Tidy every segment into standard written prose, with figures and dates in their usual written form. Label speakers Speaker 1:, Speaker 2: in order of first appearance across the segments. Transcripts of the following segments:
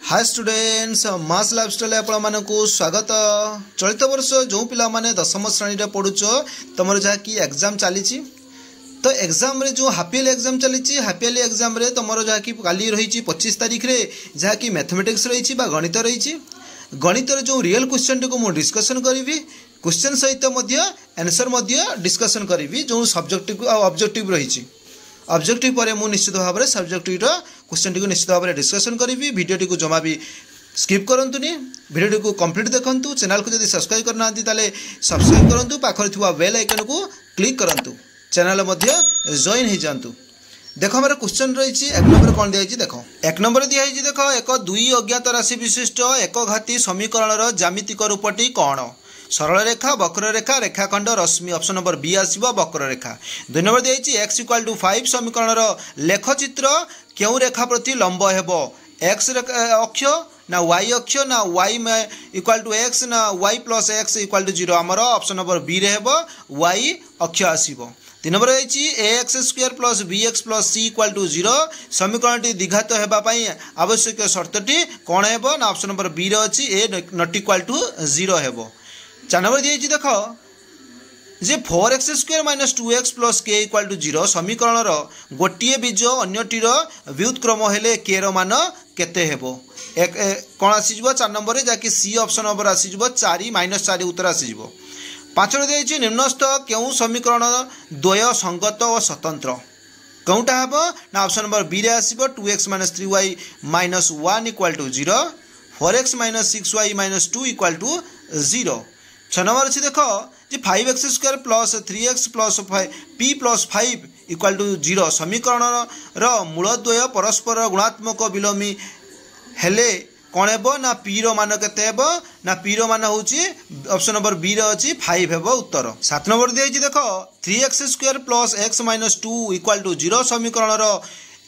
Speaker 1: Hi students मास lifestyle आपको स्वागत। चलित वर्ष जो पिला माने दशम श्रेणी पढ़ुच तुम जहाँकि एग्जाम चली तो एग्जाम रे जो हाफ इयरली एग्जाम चली हाफ इयरली एग्जाम रे तुम जहाँकि काली रही 25 तारीख रे जहाँकि मैथमेटिक्स रही गणित रही गणित जो रियल क्वेश्चन टी को डिस्कसन करी क्वेश्चन सहित आंसर डिस्कसन करी जो सब्जेक्टिव ऑब्जेक्टिव रही ऑब्जेक्टिव पर मुझे निश्चित भाव में सब्जेक्टिव क्वेश्चन टी निश्चित भाव में डिस्कसन करी वीडियो टी को जमा भी स्किप करंतुनी वीडियो टी को कंप्लीट देखंतु चैनल को जब सब्सक्राइब करना सब्सक्राइब करंतु पाखर थिबा बेल आइकन को क्लिक करंतु चैनल जॉइन हो जातु। देख हमारे क्वेश्चन रही एक नंबर कौन दिखाई देख एक नंबर दिखाई देख एक दुई अज्ञात राशि विशिष्ट एक घाती समीकरण ज्यामितिक रूपटी कौन सरल रेखा वक्र रेखा रेखाखंड रश्मि ऑप्शन नंबर बी आसो वक्र रेखा। दुई नंबर दी एक्स इक्वाल टू 5 समीकरण लेखचित्र क्यों रेखा प्रति लंब हेब एक्स अक्ष ना वाई अक्ष ना वाई इक्वाल टू एक्स ना y plus x equal to 0 आमर ऑप्शन नंबर बी रे हेब वाई अक्ष आसो। 3 नंबर रही a x square plus b x plus c equal to 0 समीकरण टी द्विघात होगापाई आवश्यक शर्तटी कौन है ना ऑप्शन नंबर बी रे अच्छी ए नॉट इक्वाल टू 0 है। 4 नंबर दी देख जे 4x square minus 2x plus के इक्वाल टू 0 समीकरण गोटे बीज अन्यटीर व्युत्क्रम हेले के मान केते हेबो एक कौन आसीजो 4 नंबर जहाँकि सी ऑप्शन नंबर आसीजो 4 माइनस 4 उत्तर आसीजो। 5 दी निम्नस्थ क्यों समीकरण द्वय संगत और स्वतंत्र कौटा हेब ना ऑप्शन नंबर बी रे आसीबो 2x minus 3y minus 1 equal to 0 4x minus 6y minus 2 equal to 0। 6 number अच्छी देख जे 5x square plus 3x plus p plus 5 equal to 0 समीकरण मूलद्वय परस्पर गुणात्मक विलोमी हेले कौन हेब ना p रो मान केते हेब ना p रो मान होची ऑप्शन नंबर बी रे अछि 5 हेब उत्तर। 7 नंबर दिया देख 3x square plus x minus 2 equal to 0 समीकरण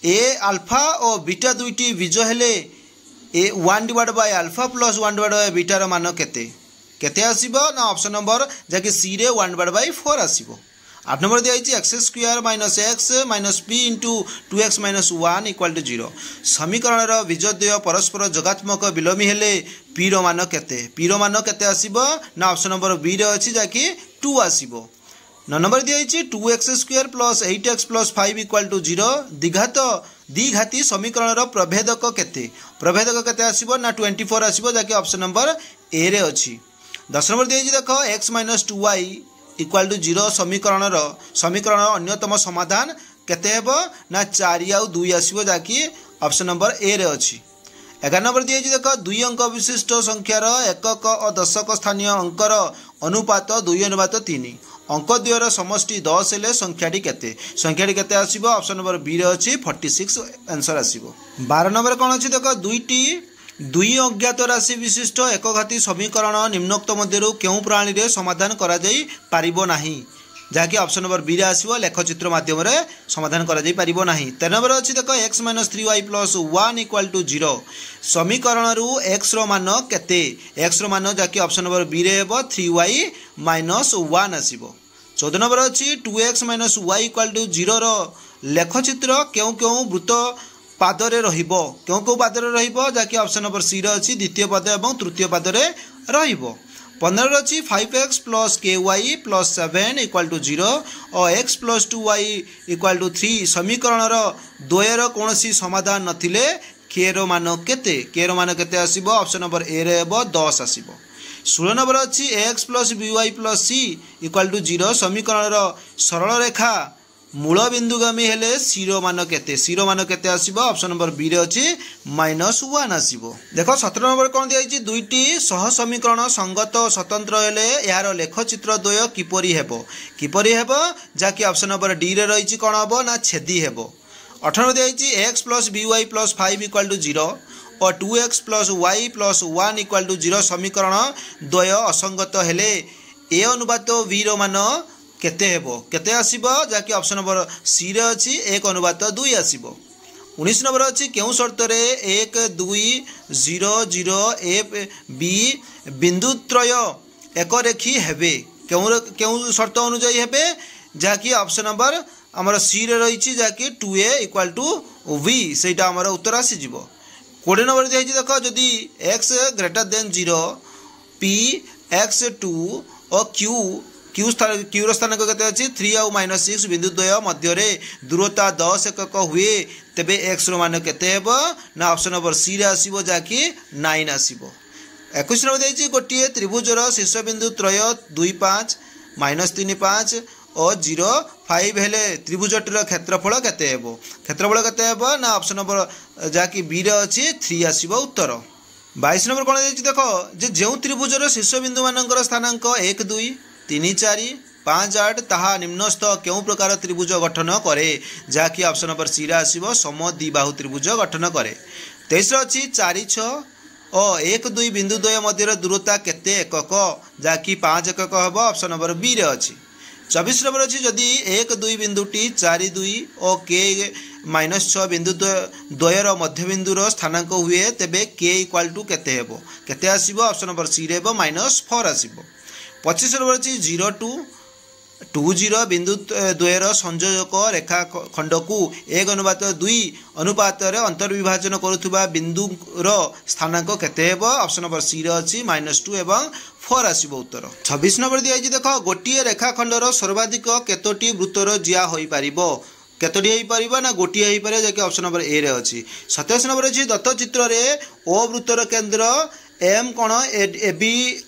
Speaker 1: a अल्फा और बीटा दुईटी बीज हेले a 1 divide by alpha plus 1 divide by beta रो मान केते केते आसीबो ना ऑप्शन नंबर जहाँकि सी रे 1 डिवाइड बाय 4 आसीबो। 8 नंबर दिया x square minus x minus p into 2x minus 1 equal to 0 समीकरण बीजद्वय परस्पर जोगात्मक विलोमी हेले पी रो मान केते आसीबो ना ऑप्शन नंबर बी रे अछि जहाँकि 2 आसीबो। 9 नंबर दिया 2x square plus 8x plus 5 equal to 0 द्विघाती समीकरण प्रभेदक केते आसीबो ना 24 आसीबो जहाँकि ऑप्शन नंबर ए रे अछि। 10 नंबर दिया देख x minus 2y equal to 0 समीकरण अन्यतम समाधान केते हेबो ना 4 आउ 2 आसीबो जहाँकि ऑप्शन नंबर ए रे अछि। 11 नंबर दिया देख 2 अंक विशिष्ट संख्यार एकक और दशक स्थानीय अंकर अनुपात 2:3 अंक द्वयर समष्टि 10 हेले संख्याटी केते आसीबो ऑप्शन नंबर बी रे अछि 46 आंसर आसीबो। 12 नंबर कोन अछि देख दुई अज्ञात राशि विशिष्ट एक घाती समीकरण निम्नोक्त मध्यरु क्यों प्रणाली रे समाधान करा जाई पारिबो नाही जहाँकि ऑप्शन नंबर बी रे आसीबो लेखचित्र माध्यम रे समाधान करा जाई पारिबो नाही। 13 नंबर अछि देख x minus 3y plus 1 equal to 0 समीकरण रु x रो मान केते x रो मान जहाँकि ऑप्शन नंबर बी रे हेबो 3y माइनस 1 आसीबो। 14 नंबर अछि 2x minus y equal to 0 रो लेखचित्र क्यों वृत्त पादरे रहिबो क्यों पादरे रहिबो जहाँकि ऑप्शन नंबर सी रे अछि द्वितीय पद एवं तृतीय पदरे रहिबो। 15 अछि 5x plus ky plus 7 equal to 0 और x plus 2y equal to 3 समीकरण द्वयर कौनसी समाधान नथिले k रो मान केते आसीबो ऑप्शन नंबर ए रे हेबो 10 आसीबो। 16 नंबर अछि ax plus by plus c equal to 0 समीकरण सरल रेखा मूल बिंदुगामी हेले सीरो मान केते आसीबो ऑप्शन नंबर बी रे अछि -1 आसीबो। देखो 17 नंबर कोन दियाइछि दुईटी सह समीकरण संगत स्वतंत्र हेले यार लेखचित्र द्वय किपरि हेबो जाकि ऑप्शन नंबर डी रे रहिछि कोन हबो ना छेदी हेबो। 18 दियाइछि x plus by plus 5 equal to 0 और 2x plus y plus 1 equal to 0 समीकरण द्वय असंगत हेले ए अनुपात v रो मान केते आसीबो जहाँकि ऑप्शन नंबर सी रे अछि 1:2 आसीबो। 19 नंबर अछि केउ शर्त रे 1 2 0 0 a b बिंदुत्रय एक रेखी हेबे केउ शर्त अनुसार हेबे जहाँकि ऑप्शन नंबर हमर सी रे रही जहाँकि 2a इक्वाल टू v सेटा हमर उत्तर आसी जिवो। 20 नंबर दिया देख जदि x greater than 0 p x2 और क्यू स्थानांक केते अछि 3 और -6 बिंदु द्वय मध्य रे दूरता 10 एकक हुए तेबे x रो मान केते हेबो ना ऑप्शन नंबर सी रे आसीबो जाकी 9 आसीबो 21 नंबर देछि गोटिए त्रिभुजर शीर्ष बिंदु त्रय 2 5 -3 5 और 0 5 हेले त्रिभुजटीर क्षेत्रफल केते हेबो ना ऑप्शन नंबर जाकी बी रे अछि 3 आसीबो उत्तर 22 नंबर कोन देछि देखो जे जेउ त्रिभुजर शीर्ष बिंदु मानकर स्थानांक 1 2 3 4 5 8 ताहा निम्नस्थ केउ प्रकार त्रिभुज गठन करे जाकी ऑप्शन नंबर सी रे आसीबो समद्विबाहु त्रिभुज गठन करे 23 अछि 4 6 और 1 2 बिंदु द्वय मध्य दूरता केते एकक जाकी 5 एकक हबो ऑप्शन नंबर बी रे अछि 24 नंबर अछि जदि 1 2 बिंदुटी 4 2 और k -6 बिंदु द्वयर मध्य बिंदुर स्थानांक हुए तेबे k = केते हेबो केते आसीबो ऑप्शन नंबर सी रे हेबो -4 आसीबो 25 नंबर अछि 0 2 2 0 बिंदु द्वयर संयोजक रेखा खंड को 1:2 अनुपात रे अंतर्विभाजन करुथुबा बिंदुर स्थानांक केते हेबो ऑप्शन नंबर सी रे अछि -2 एवं 4 आसीबो उत्तर 26 नंबर दिया देखो गोटिए रेखा खंडर सर्वाधिक केतोटी वृत्तर जिया होई परिबो केतोटी होई परिबो ना गोटिए होई पारे जे कि ऑप्शन नंबर ए रे अछि 27 नंबर अछि दत्त चित्र रे ओ वृत्तर केंद्र एम कोण AB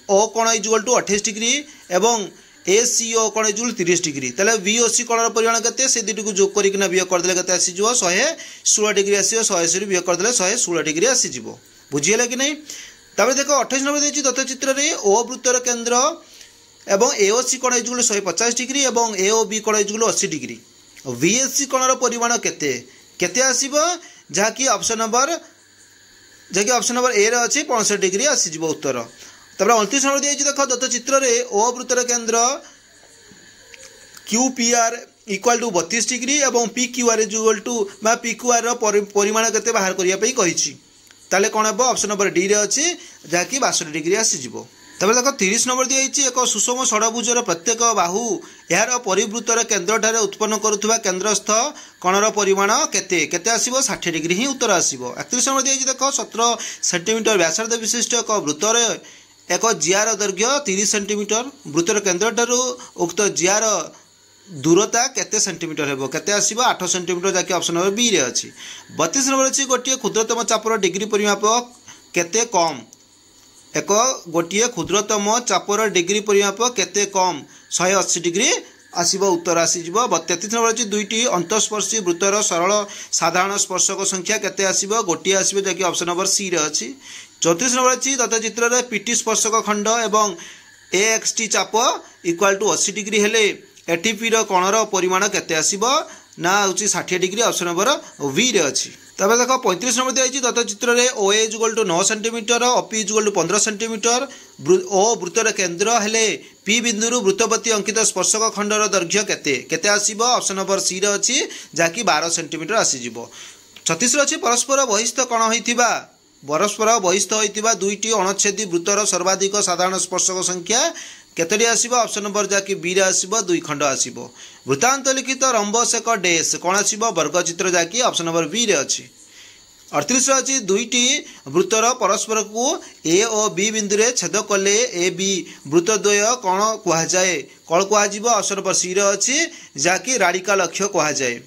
Speaker 1: O कोण = 28 डिग्री एवं ACO कोण = 30 डिग्री तले VOC कोणर परिमाण केते से दुटी को जोग करिकना वियोग कर देले केते आसी जिवो 116 डिग्री आसी 180 रे वियोग कर देले 116 डिग्री आसी जिवो बुझियले कि नहीं तबे देखो 28 नंबर देछि दत्त चित्र रे O वृत्तर केंद्र एवं AOC कोण = 150 डिग्री एवं AOB कोण = 80 डिग्री VSC कोणर परिमाण केते केते आसीबो जाकी ऑप्शन नंबर ए रे अछि 65 डिग्री आसी जिवो उत्तर तबरा 29 नंबर दिया देखो दत्त चित्र रे ओ वृत्तर केंद्र QPR = 32 डिग्री एवं PQR = PQR रो परिमाण केते बाहर करिया पई कहिछि ताले कोन हेबो ऑप्शन नंबर डी रे अछि जाकी 62 डिग्री आसी जिवो तबे देखो 30 नंबर दिया एक सुषम षडभुजर प्रत्येक बाहु यार परिवृत्तर केंद्र ठारे उत्पन्न करुथुबा केंद्रस्थ कोणर परिमाण केते केते आसीबो 60 डिग्री ही उत्तर आसीबो 31 नंबर दिया देखो 17 सेंटीमीटर व्यासार्ध विशिष्ट एक वृत्तर एक जियार दैर्घ्य 30 सेंटीमीटर वृत्तर केंद्र ठारू उक्त जियार दूरता केते सेंटीमीटर हेबो केते आसीबो 8 सेंटीमीटर जाके ऑप्शन नंबर बी रे अछि 32 नंबर अछि गोटिए क्षुद्रतम चापर डिग्री परिमाप केते कम एक गोटिए क्षुद्रतम चापर डिग्री परिमाप केते कम 180 डिग्री आसीबो उत्तर आसी जिवो 33 नंबर अछि दुईटी अंतस्पर्शी वृत्तर सरल साधारण स्पर्शक संख्या केते आसीबो गोटिए आसीबो जाकी ऑप्शन नंबर सी रे अछि 34 नंबर अछि दत्त चित्र रे पीटी स्पर्शक खंड एवं AXT चाप = 80 डिग्री हेले एटीपी रो कोणर परिमाण केते आसीबो ना होची 60 डिग्री ऑप्शन नंबर वी रे अछि तबे देखो 35 नंबर दिया दत्त चित्र रे OA = 9 सेंटीमीटर OP = 15 सेंटीमीटर ओ वृत्तर केंद्र हेले P बिंदुरु वृत्तपति अंकित स्पर्शक खंडर दैर्घ्य केते केते आसीबो ऑप्शन नंबर सी रे अछि जाकी 12 सेंटीमीटर आसी जिवो 36 रे अछि परस्पर बहिस्थ कोण होइतिबा दुईटी अणच्छेदी वृत्तर सर्वाधिक साधारण स्पर्शक संख्या केतडी आसीबो ऑप्शन नंबर जाकी बी रे आसीबो 2 खंड आसीबो वृत्तांत लिखित रंबस एक डैश कोन आसीबो वर्ग चित्र जाकी ऑप्शन नंबर बी रे अछि 38 रे अछि दुईटी वृत्तर परस्पर को ए और बी बिंदु रे छेद कले ए बी वृत्तद्वय कोन कुहा जाय कोन कुहा जिवो ऑप्शन नंबर सी रे अछि जाकी राडिकल अक्ष कुहा जाय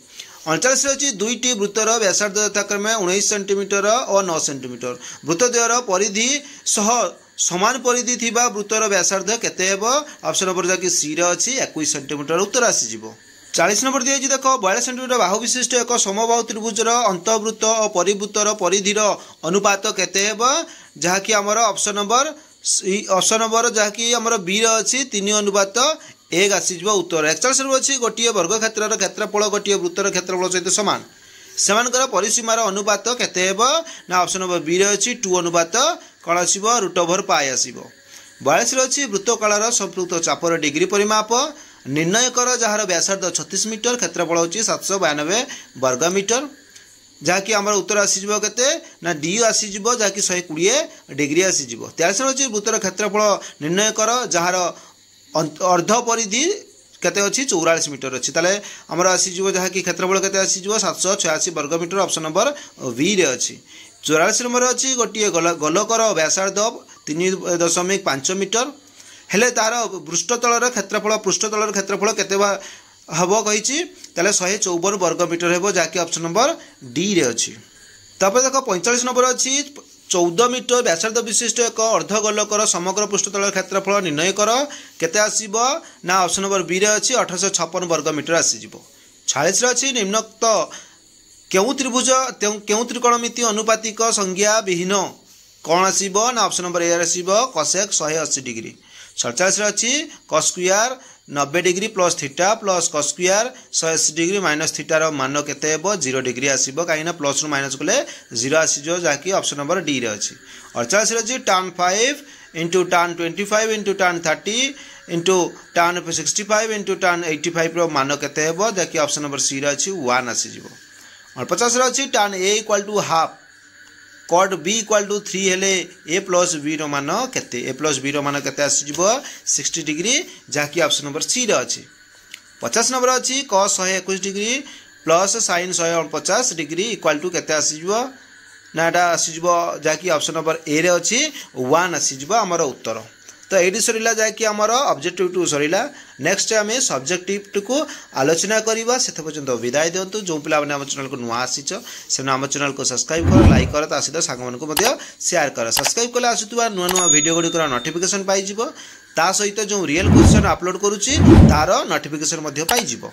Speaker 1: 39 रे अछि दुईटी वृत्तर व्यासार्ध यथाक्रमे 19 सेंटीमीटर और 9 सेंटीमीटर वृत्तद्वयर परिधि सह समान परिधि थिबा वृत्तर व्यासार्ध केते हेबो ऑप्शन नंबर जाकी सी रे अछि 21 सेंटीमीटर उत्तर आसी जिवो 40 नंबर दिया देखो 42 सेंटीमीटर बाहु विशिष्ट एक समबाहु त्रिभुजर अंतर्वृत्त और परिवृत्तर परिधिर अनुपात केते हेबो जहाकी हमर ऑप्शन नंबर जहाकी हमर बी रे अछि 3:1 आसी जिवो उत्तर 41 नंबर अछि गोटिए वर्ग क्षेत्रर क्षेत्रफल गोटिए वृत्तर क्षेत्रफल सहित समान सेमानकर परिसीमार अनुपात केते हेबो ना ऑप्शन नंबर बी रे अछि 2:1 कोन आसीबो √π आसीबो 42 रे अछि वृत्तकलार संपृक्त चापर डिग्री परिमाप निर्णय कर जहार व्यासार्ध 36 मीटर क्षेत्रफल होची 792 वर्ग मीटर जहाँकि आम उत्तर आसीज के ना डी आसीज जहाँकि 120 डिग्री आसीज 43 अच्छी वृत्तर क्षेत्रफल निर्णय कर जहार अर्ध परिधि केते अच्छी 44 मीटर अच्छी ताले आमर आसीज जहाँकि क्षेत्रफल केते आसीज 786 वर्ग मीटर ऑप्शन नंबर वी रे अच्छी चौरासी नंबर अच्छी गोटे गोलकर व्यासार्ध 3.5 मीटर हेले तार पृष्ठतल क्षेत्रफल केते हम कही 154 वर्ग मीटर हे जहाँकि ऑप्शन नंबर डी रे अच्छी। तापर देख 45 नंबर अच्छी 14 मीटर व्यासार्ध विशिष्ट एक अर्धगोलकर समग्र पृष्ठतल क्षेत्रफल निर्णय कर केते आसीबो ना ऑप्शन नंबर बी रे अच्छी 1856 वर्ग मीटर आसीजिवो। 46 रे अच्छी निम्नोक्त केउ त्रिभुज केउ त्रिकोणमिति अनुपातिक संज्ञा विहीन कौन आसीबो ना ऑप्शन नंबर ए आसीबो कोसेक 180 डिग्री। 47 रे अच्छी cos square 90 degree plus theta plus cos square 180 degree minus theta रो मान केते हेबो 0 डिग्री आसीबो काईना प्लस रो माइनस कले 0 आसीजो जाकी ऑप्शन नंबर डी रे अछि। 48 रे अछि tan 5 into tan 25 into tan 30 into tan 65 into tan 85 रो मान केते हेबो जाकी ऑप्शन नंबर सी रे अछि 1 आसीजिवो। और 50 रे अछि tan a = half cot b = 3 हेले a प्लस b रो मान केते a प्लस b रो मान केते आसीजिवो 60 डिग्री जाकी ऑप्शन नंबर सी रे अछि। 50 नंबर अछि cos 121 degree plus sin 150 degree equal to केते आसीजिवो ना एटा आसीजिवो जाकी ऑप्शन नंबर ए रे अछि 1 आसीजिवो हमर उत्तर। तो ये सरीला जाकि आमर ऑब्जेक्टिव टू सरीला नेक्स्ट आम सब्जेक्टिव को आलोचना करवा से पर्यंत विदाय दिंतु। जो पिला आम चैनल को नुआ आसीच से आम चैनल को सब्सक्राइब कर लाइक कर ता सहित सांग मानक शेयर कर सब्सक्राइब कले आसुवा नुआ नुआ वीडियो गुड़िकर नोटिफिकेशन पाइब ता सहित जो रियल क्वेश्चन अपलोड करुच्ची तार नोटिफिकेशन पाइब।